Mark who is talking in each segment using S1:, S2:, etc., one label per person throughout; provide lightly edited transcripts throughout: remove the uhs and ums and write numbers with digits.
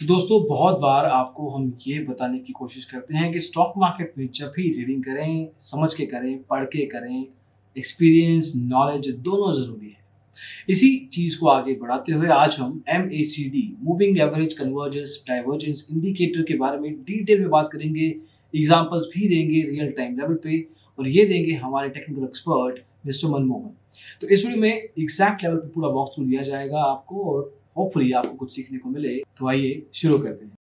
S1: तो दोस्तों बहुत बार आपको हम ये बताने की कोशिश करते हैं कि स्टॉक मार्केट में जब भी ट्रेडिंग करें, समझ के करें, पढ़ के करें, एक्सपीरियंस, नॉलेज दोनों ज़रूरी है। इसी चीज़ को आगे बढ़ाते हुए आज हम MACD moving average convergence divergence indicator के बारे में डिटेल में बात करेंगे, एग्जांपल्स भी देंगे रियल टाइम लेवल पे और ये देंगे हमारे टेक्निकल एक्सपर्ट मिस्टर मनमोहन। तो इस वीडियो में एग्जैक्ट लेवल पे पूरा वॉक थ्रू दिया जाएगा आपको और होपफुली आपको कुछ सीखने को मिले। तो आइए शुरू करते हैं।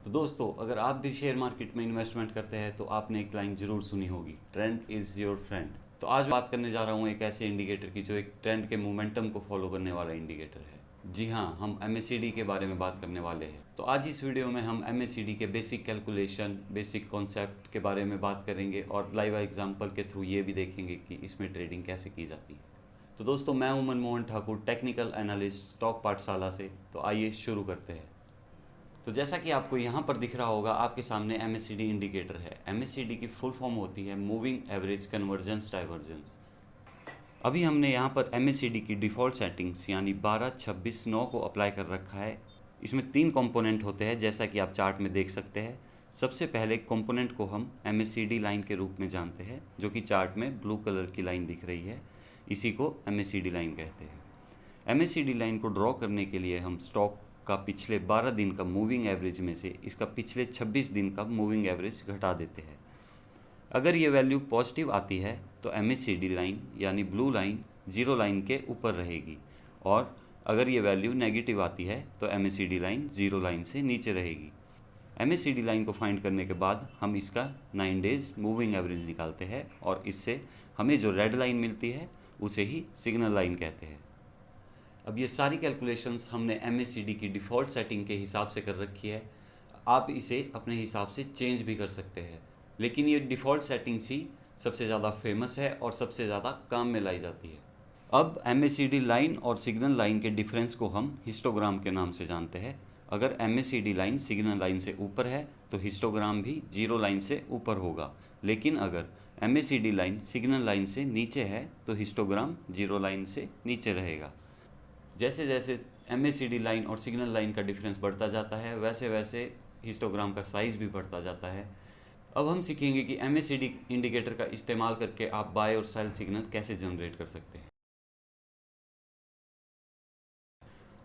S2: तो दोस्तों, अगर आप भी शेयर मार्केट में इन्वेस्टमेंट करते हैं तो आपने एक लाइन जरूर सुनी होगी, ट्रेंड इज़ योर फ्रेंड। तो आज बात करने जा रहा हूँ एक ऐसे इंडिकेटर की जो एक ट्रेंड के मोमेंटम को फॉलो करने वाला इंडिकेटर है। जी हाँ, हम एमएसीडी के बारे में बात करने वाले हैं। तो आज इस वीडियो में हम एमएसीडी के बेसिक कैलकुलेशन, बेसिक कॉन्सेप्ट के बारे में बात करेंगे और लाइव एग्जाम्पल के थ्रू ये भी देखेंगे कि इसमें ट्रेडिंग कैसे की जाती है। तो दोस्तों, मैं हूं Manmohan Thakur, technical analyst stock पाठशाला से। तो आइए शुरू करते हैं। तो जैसा कि आपको यहाँ पर दिख रहा होगा, आपके सामने एमएसीडी इंडिकेटर है। एमएसीडी की फुल फॉर्म होती है मूविंग एवरेज कन्वर्जेंस डाइवर्जेंस। अभी हमने यहाँ पर एमएसीडी की डिफ़ॉल्ट सेटिंग्स यानी 12, 26, 9 को अप्लाई कर रखा है। इसमें 3 कंपोनेंट होते हैं, जैसा कि आप चार्ट में देख सकते हैं। सबसे पहले कंपोनेंट को हम एमएसीडी लाइन के रूप में जानते हैं, जो कि चार्ट में ब्लू कलर की लाइन दिख रही है। इसी को एमएसीडी लाइन कहते हैं। एमएसीडी लाइन को ड्रॉ करने के लिए हम स्टॉक का पिछले 12 दिन का मूविंग एवरेज में से इसका पिछले 26 दिन का मूविंग एवरेज घटा देते हैं। अगर ये वैल्यू पॉजिटिव आती है तो एमएसीडी लाइन यानी ब्लू लाइन जीरो लाइन के ऊपर रहेगी, और अगर ये वैल्यू नेगेटिव आती है तो एमएसीडी लाइन जीरो लाइन से नीचे रहेगी। एमएसीडी लाइन को फाइंड करने के बाद हम इसका 9 डेज मूविंग एवरेज निकालते हैं और इससे हमें जो रेड लाइन मिलती है उसे ही सिग्नल लाइन कहते हैं। अब ये सारी कैलकुलेशंस हमने एमएसीडी की डिफ़ॉल्ट सेटिंग के हिसाब से कर रखी है। आप इसे अपने हिसाब से चेंज भी कर सकते हैं, लेकिन ये डिफ़ॉल्ट सेटिंग्स ही सबसे ज़्यादा फेमस है और सबसे ज़्यादा काम में लाई जाती है। अब एमएसीडी लाइन और सिग्नल लाइन के डिफरेंस को हम हिस्टोग्राम के नाम से जानते हैं। अगर एमएसीडी लाइन सिग्नल लाइन से ऊपर है तो हिस्टोग्राम भी जीरो लाइन से ऊपर होगा, लेकिन अगर एमएसीडी लाइन सिग्नल लाइन से नीचे है तो हिस्टोग्राम जीरो लाइन से नीचे रहेगा। जैसे जैसे एमएसीडी लाइन और सिग्नल लाइन का डिफरेंस बढ़ता जाता है, वैसे वैसे हिस्टोग्राम का साइज़ भी बढ़ता जाता है। अब हम सीखेंगे कि एमएसीडी इंडिकेटर का इस्तेमाल करके आप बाय और सेल सिग्नल कैसे जनरेट कर सकते हैं।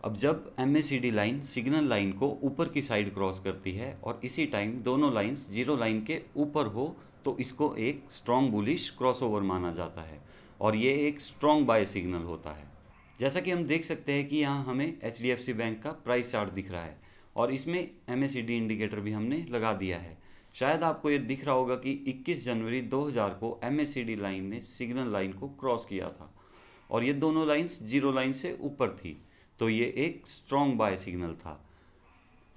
S2: अब जब एमएसीडी लाइन सिग्नल लाइन को ऊपर की साइड क्रॉस करती है और इसी टाइम दोनों लाइंस जीरो लाइन के ऊपर हो तो इसको एक स्ट्रॉन्ग बुलिश क्रॉसओवर माना जाता है और ये एक स्ट्रॉन्ग बाय सिग्नल होता है। जैसा कि हम देख सकते हैं कि यहाँ हमें एचडीएफसी बैंक का प्राइस चार्ट दिख रहा है और इसमें एमएसीडी इंडिकेटर भी हमने लगा दिया है। शायद आपको ये दिख रहा होगा कि 21 जनवरी 2000 को एमएसीडी लाइन ने सिग्नल लाइन को क्रॉस किया था और ये दोनों लाइंस जीरो लाइन से ऊपर थी, तो ये एक स्ट्रॉन्ग बाय सिग्नल था।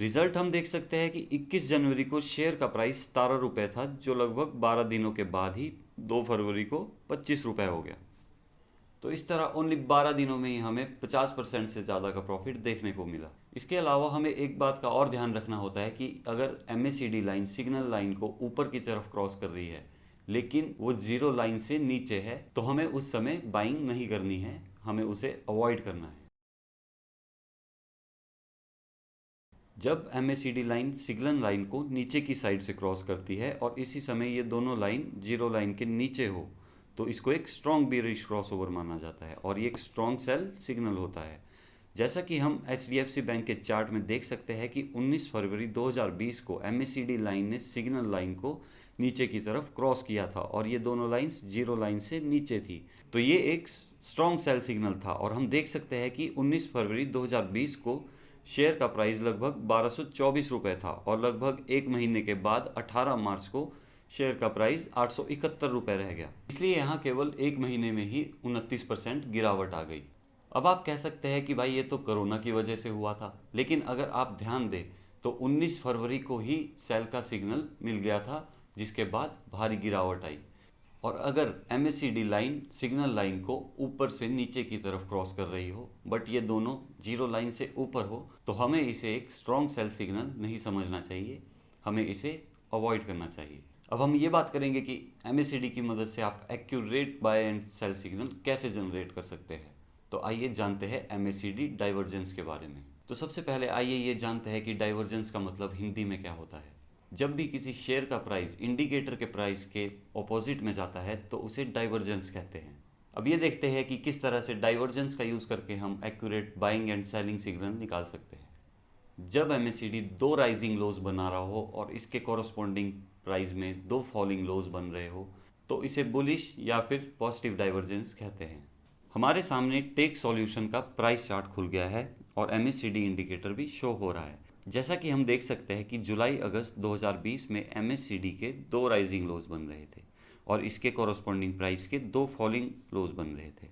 S2: रिजल्ट हम देख सकते हैं कि 21 जनवरी को शेयर का प्राइस 17 रुपये था, जो लगभग 12 दिनों के बाद ही 2 फरवरी को 25 रुपये हो गया। तो इस तरह ओनली 12 दिनों में ही हमें 50% से ज़्यादा का प्रॉफिट देखने को मिला। इसके अलावा हमें एक बात का और ध्यान रखना होता है कि अगर एमएसीडी लाइन सिग्नल लाइन को ऊपर की तरफ क्रॉस कर रही है लेकिन वो जीरो लाइन से नीचे है तो हमें उस समय बाइंग नहीं करनी है, हमें उसे अवॉइड करना है। जब एमएसीडी लाइन सिग्नल लाइन को नीचे की साइड से क्रॉस करती है और इसी समय ये दोनों लाइन जीरो लाइन के नीचे हो तो इसको एक स्ट्रॉन्ग बेरिश क्रॉसओवर माना जाता है और ये एक स्ट्रॉन्ग सेल सिग्नल होता है। जैसा कि हम एचडीएफसी बैंक के चार्ट में देख सकते हैं कि 19 फरवरी 2020 को एमएसीडी लाइन ने सिग्नल लाइन को नीचे की तरफ क्रॉस किया था और ये दोनों लाइंस जीरो लाइन से नीचे थी, तो ये एक स्ट्रॉन्ग सेल सिग्नल था। और हम देख सकते हैं कि 19 फरवरी 2020 को शेयर का प्राइस लगभग 1224 रुपये था और लगभग एक महीने के बाद 18 मार्च को शेयर का प्राइस 871 रुपये रह गया। इसलिए यहाँ केवल एक महीने में ही 29% गिरावट आ गई। अब आप कह सकते हैं कि भाई ये तो कोरोना की वजह से हुआ था, लेकिन अगर आप ध्यान दें तो 19 फरवरी को ही सेल का सिग्नल मिल गया था, जिसके बाद भारी गिरावट आई। और अगर MACD लाइन सिग्नल लाइन को ऊपर से नीचे की तरफ क्रॉस कर रही हो बट ये दोनों जीरो लाइन से ऊपर हो तो हमें इसे एक स्ट्रॉन्ग सेल सिग्नल नहीं समझना चाहिए, हमें इसे अवॉइड करना चाहिए। अब हम ये बात करेंगे कि MACD की मदद से आप accurate buy and sell signal कैसे जनरेट कर सकते हैं। तो आइए जानते हैं MACD डाइवर्जेंस के बारे में। तो सबसे पहले आइए ये जानते हैं कि डाइवर्जेंस का मतलब हिंदी में क्या होता है। जब भी किसी शेयर का प्राइस इंडिकेटर के प्राइस के ऑपोजिट में जाता है तो उसे डाइवर्जेंस कहते हैं। अब ये देखते हैं कि किस तरह से डाइवर्जेंस का यूज़ करके हम accurate buying and selling signal निकाल सकते हैं। जब MACD दो राइजिंग लोज बना रहा हो और इसके कॉरस्पॉन्डिंग प्राइस में दो फॉलिंग लोज बन रहे हो तो इसे बुलिश या फिर पॉजिटिव डाइवर्जेंस कहते हैं। हमारे सामने टेक सॉल्यूशन का प्राइस चार्ट खुल गया है और MACD इंडिकेटर भी शो हो रहा है। जैसा कि हम देख सकते हैं कि जुलाई अगस्त 2020 में MACD के दो राइजिंग लोज बन रहे थे और इसके कॉरस्पॉन्डिंग प्राइस के दो फॉलिंग लोज बन रहे थे।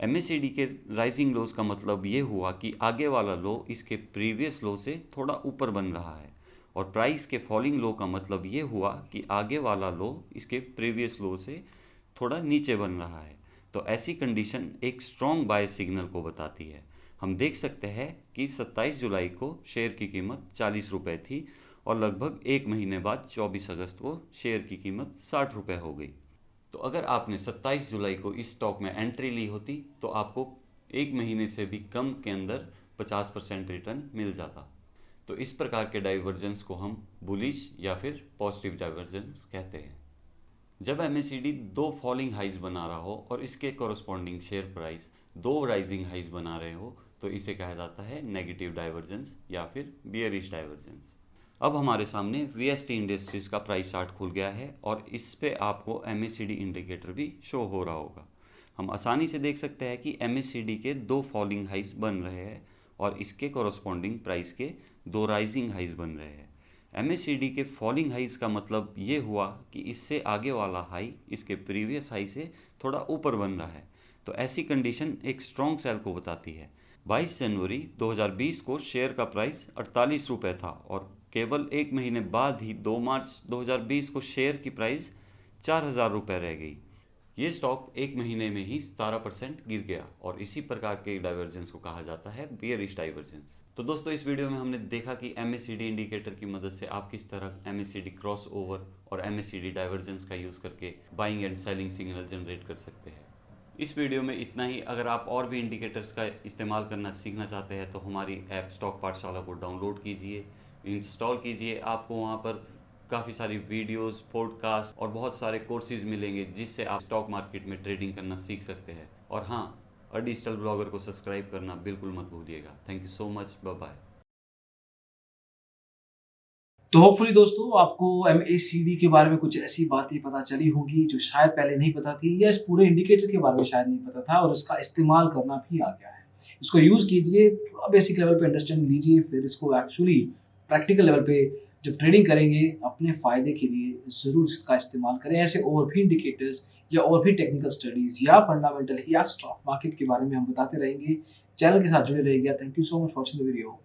S2: MACD के राइजिंग लोज का मतलब ये हुआ कि आगे वाला लो इसके प्रीवियस लो से थोड़ा ऊपर बन रहा है और प्राइस के फॉलिंग लो का मतलब ये हुआ कि आगे वाला लो इसके प्रीवियस लो से थोड़ा नीचे बन रहा है। तो ऐसी कंडीशन एक स्ट्रॉन्ग बाय सिग्नल को बताती है। हम देख सकते हैं कि 27 जुलाई को शेयर की कीमत 40 रुपये थी और लगभग एक महीने बाद 24 अगस्त को शेयर की कीमत 60 रुपये हो गई। तो अगर आपने 27 जुलाई को इस स्टॉक में एंट्री ली होती तो आपको एक महीने से भी कम के अंदर 50% रिटर्न मिल जाता। तो इस प्रकार के डाइवर्जेंस को हम बुलिश या फिर पॉजिटिव डाइवर्जेंस कहते हैं। जब MACD दो फॉलिंग हाइज बना रहा हो और इसके कॉरस्पॉन्डिंग शेयर प्राइस दो राइजिंग हाइज बना रहे हो तो इसे कहा जाता है नेगेटिव डाइवर्जेंस या फिर बियरिश डाइवर्जेंस। अब हमारे सामने VST इंडस्ट्रीज का प्राइस चार्ट खुल गया है और इस पे आपको MACD इंडिकेटर भी शो हो रहा होगा। हम आसानी से देख सकते हैं कि MACD के दो फॉलिंग हाइज बन रहे हैं और इसके कॉरस्पॉन्डिंग प्राइस के दो राइजिंग हाइज बन रहे हैं। MACD के फॉलिंग हाइज का मतलब ये हुआ कि इससे आगे वाला हाई इसके प्रीवियस हाई से थोड़ा ऊपर बन रहा है। तो ऐसी कंडीशन एक स्ट्रॉन्ग सेल को बताती है। 22 जनवरी 2020 को शेयर का प्राइस 48 रुपये था और केवल एक महीने बाद ही 2 मार्च 2020 को शेयर की प्राइस 4000 रुपये रह गई। ये स्टॉक एक महीने में ही 17% गिर गया और इसी प्रकार के डाइवर्जेंस को कहा जाता है बियरिश डाइवर्जेंस। तो दोस्तों इस वीडियो में हमने देखा कि MACD इंडिकेटर की मदद से आप किस तरह MACD क्रॉस ओवर और MACD डाइवर्जेंस का यूज़ करके buying and selling signal generate कर सकते हैं। इस वीडियो में इतना ही। अगर आप और भी इंडिकेटर्स का इस्तेमाल करना सीखना चाहते हैं तो हमारी ऐप स्टॉक पाठशाला को डाउनलोड कीजिए, इंस्टॉल कीजिए। आपको वहाँ पर काफ़ी सारी वीडियोस, पॉडकास्ट और बहुत सारे कोर्सेज मिलेंगे जिससे आप स्टॉक मार्केट में ट्रेडिंग करना सीख सकते हैं। और हाँ, डिजिटल ब्लॉगर को सब्सक्राइब करना बिल्कुल मत भूलिएगा। Thank you so much, bye bye.
S1: तो होपफुली दोस्तों आपको MACD के बारे में कुछ ऐसी बातें पता चली होगी जो शायद पहले नहीं पता थी या इस पूरे इंडिकेटर के बारे में शायद नहीं पता था और इसका इस्तेमाल करना भी आ गया है। इसको यूज़ कीजिए, थोड़ा बेसिक लेवल पे अंडरस्टैंडिंग लीजिए, फिर इसको एक्चुअली प्रैक्टिकल लेवल पे जब ट्रेडिंग करेंगे अपने फ़ायदे के लिए ज़रूर इसका इस्तेमाल करें। ऐसे और भी इंडिकेटर्स या और भी टेक्निकल स्टडीज़ या फंडामेंटल या स्टॉक मार्केट के बारे में हम बताते रहेंगे। चैनल के साथ जुड़े रहिएगा। Thank you so much for watching the video.